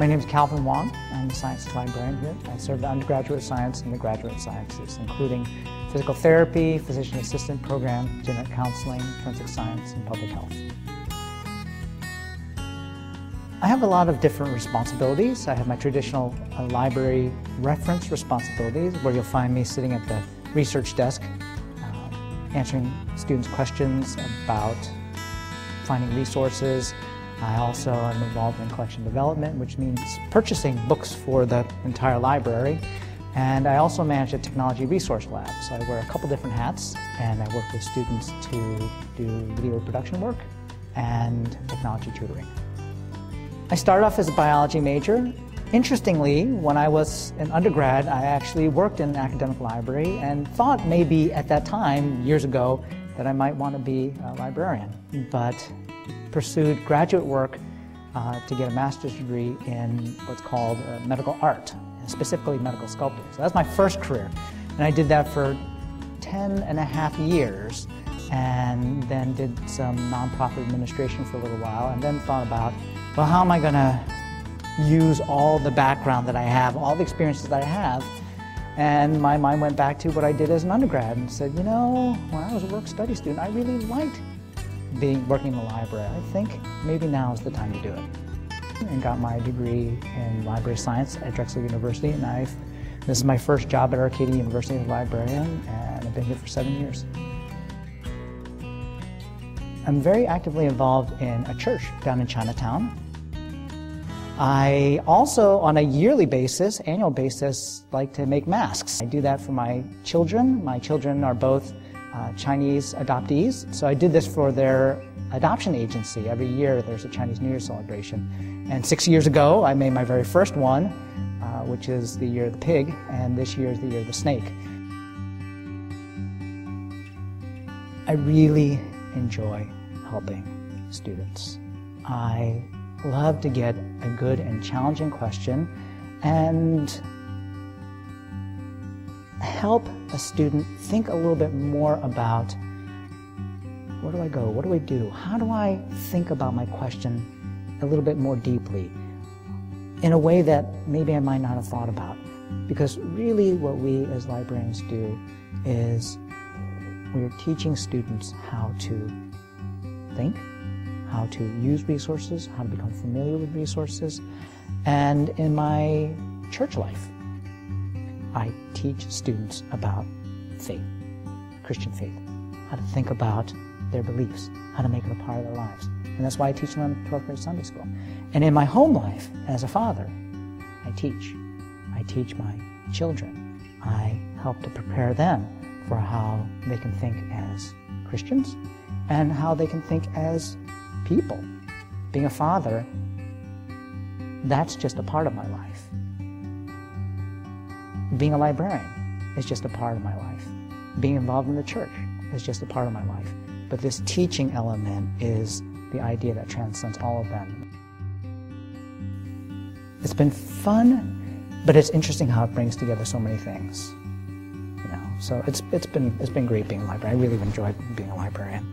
My name is Calvin Wang. I'm the science librarian here. I serve the undergraduate science and the graduate sciences, including physical therapy, physician assistant program, genetic counseling, forensic science, and public health. I have a lot of different responsibilities. I have my traditional library reference responsibilities, where you'll find me sitting at the research desk, answering students' questions about finding resources. I also am involved in collection development, which means purchasing books for the entire library. And I also manage a technology resource lab. So I wear a couple different hats, and I work with students to do video production work and technology tutoring. I started off as a biology major. Interestingly, when I was an undergrad, I actually worked in an academic library and thought maybe at that time, years ago, that I might want to be a librarian, but pursued graduate work to get a master's degree in what's called medical art, specifically medical sculpting. So that's my first career. And I did that for 10.5 years, and then did some nonprofit administration for a little while, and then thought about, well, how am I going to use all the background that I have, all the experiences that I have? And my mind went back to what I did as an undergrad and said, you know, when I was a work-study student, I really liked working in the library. I think maybe now is the time to do it. And got my degree in library science at Drexel University, and this is my first job at Arcadia University as a librarian, and I've been here for 7 years. I'm very actively involved in a church down in Chinatown. I also, on a yearly basis, annual basis, like to make masks. I do that for my children. My children are both Chinese adoptees, so I did this for their adoption agency. Every year there's a Chinese New Year celebration. And 6 years ago I made my very first one, which is the Year of the Pig, and this year is the Year of the Snake. I really enjoy helping students. I love to get a good and challenging question and help a student think a little bit more about, where do I go, what do I do, how do I think about my question a little bit more deeply in a way that maybe I might not have thought about. Because really what we as librarians do is we're teaching students how to think, how to use resources, how to become familiar with resources. And in my church life, I teach students about faith, Christian faith, how to think about their beliefs, how to make it a part of their lives. And that's why I teach them 12th grade Sunday school. And in my home life, as a father, I teach. I teach my children. I help to prepare them for how they can think as Christians and how they can think as people. Being a father, that's just a part of my life. Being a librarian is just a part of my life. Being involved in the church is just a part of my life. But this teaching element is the idea that transcends all of them. It's been fun, but it's interesting how it brings together so many things. You know, so it's been great being a librarian. I really enjoyed being a librarian.